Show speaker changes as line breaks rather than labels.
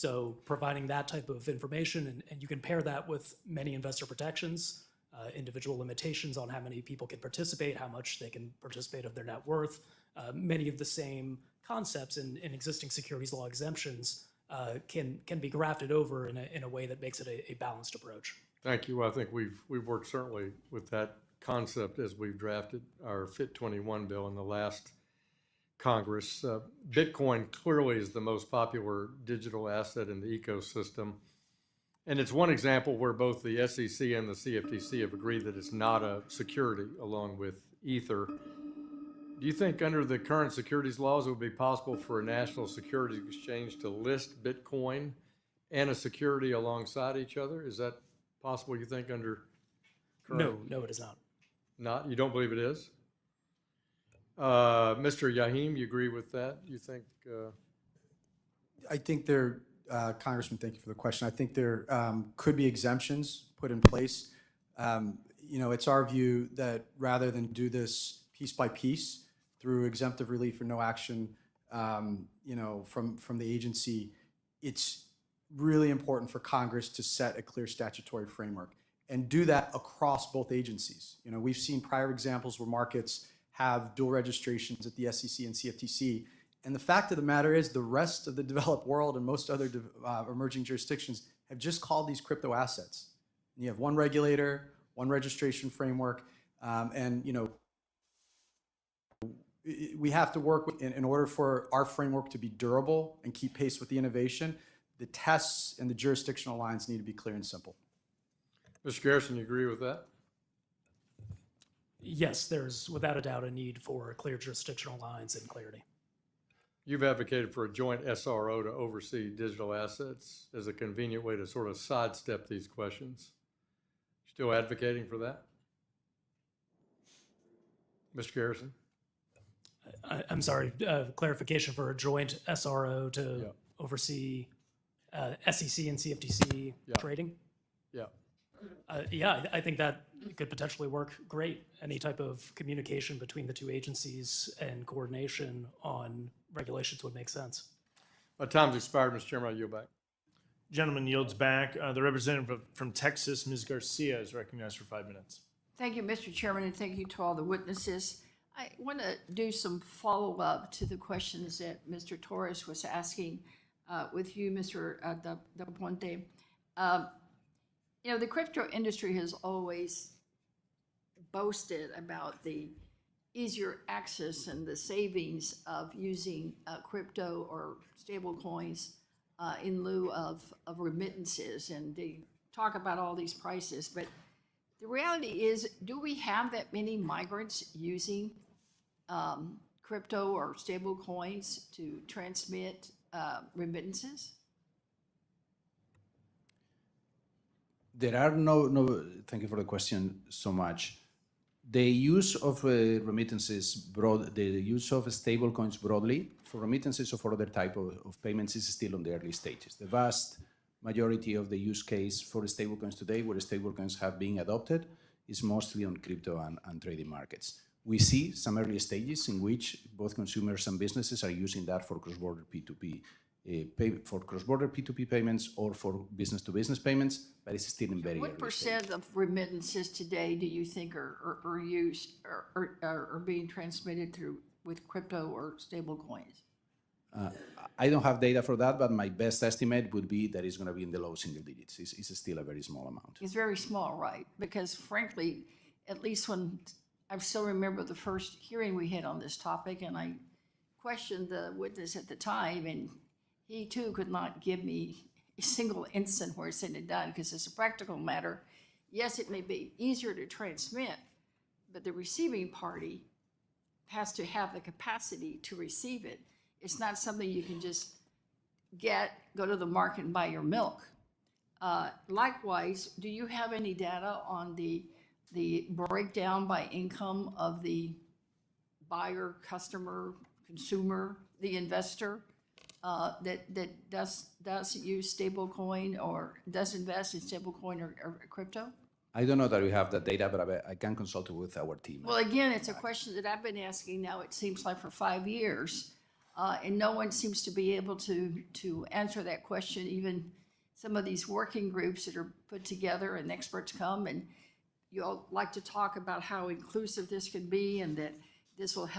So providing that type of information, and you can pair that with many investor protections, individual limitations on how many people can participate, how much they can participate of their net worth, many of the same concepts in existing securities law exemptions can be grafted over in a way that makes it a balanced approach.
Thank you. I think we've worked certainly with that concept as we've drafted our FIT 21 bill in the last Congress. Bitcoin clearly is the most popular digital asset in the ecosystem. And it's one example where both the SEC and the CFTC have agreed that it's not a security along with Ether. Do you think under the current securities laws it would be possible for a national securities exchange to list Bitcoin and a security alongside each other? Is that possible, you think, under current?
No, it is not.
Not? You don't believe it is? Mr. Yahim, you agree with that? You think?
I think there, Congressman, thank you for the question. I think there could be exemptions put in place. It's our view that rather than do this piece by piece through exemptive relief or no action, from the agency, it's really important for Congress to set a clear statutory framework and do that across both agencies. We've seen prior examples where markets have dual registrations at the SEC and CFTC. And the fact of the matter is the rest of the developed world and most other emerging jurisdictions have just called these crypto assets. And you have one regulator, one registration framework, we have to work in order for our framework to be durable and keep pace with the innovation. The tests and the jurisdictional lines need to be clear and simple.
Mr. Garrison, you agree with that?
Yes, there's without a doubt a need for clear jurisdictional lines and clarity.
You've advocated for a joint SRO to oversee digital assets as a convenient way to sort of sidestep these questions. Still advocating for that? Mr. Garrison?
I'm sorry, clarification for a joint SRO to oversee SEC and CFTC trading?
Yeah.
I think that could potentially work great. Any type of communication between the two agencies and coordination on regulations would make sense.
My time's expired, Mr. Chairman. I yield back.
Gentleman yields back. The representative from Texas, Ms. Garcia, is recognized for 5 minutes.
Thank you, Mr. Chairman, and thank you to all the witnesses. I want to do some follow-up to the questions that Mr. Torres was asking with you, Mr. Del Ponte. The crypto industry has always boasted about the easier access and the savings of using crypto or stable coins in lieu of remittances. And they talk about all these prices, but the reality is, do we have that many migrants using crypto or stable coins to transmit remittances?
There are thank you for the question so much. The use of remittances, the use of stable coins broadly for remittances or for other type of payments is still on the early stages. The vast majority of the use case for stable coins today, where stable coins have been adopted, is mostly on crypto and trading markets. We see some early stages in which both consumers and businesses are using that for cross-border P2P, payments or for business-to-business payments, but it's still in very early
What percent of remittances today do you think are used or being transmitted with crypto or stable coins?
I don't have data for that, but my best estimate would be that it's going to be in the low single digits. It's still a very small amount.
It's very small, right? Because frankly, at least when I still remember the first hearing we had on this topic, and I questioned the witness at the time, and he too could not give me a single instant where it's said and done, because it's a practical matter. Yes, it may be easier to transmit, but the receiving party has to have the capacity to receive it. It's not something you can just go to the market and buy your milk. Likewise, do you have any data on the breakdown by income of the buyer, customer, consumer, the investor that does use stablecoin or does invest in stablecoin or crypto?
I don't know that we have that data, but I can consult with our team.
Well, again, it's a question that I've been asking now, it seems like for 5 years. And no one seems to be able to answer that question, even some of these working groups that are put together and experts come and you all like to talk about how inclusive this can be and that this will help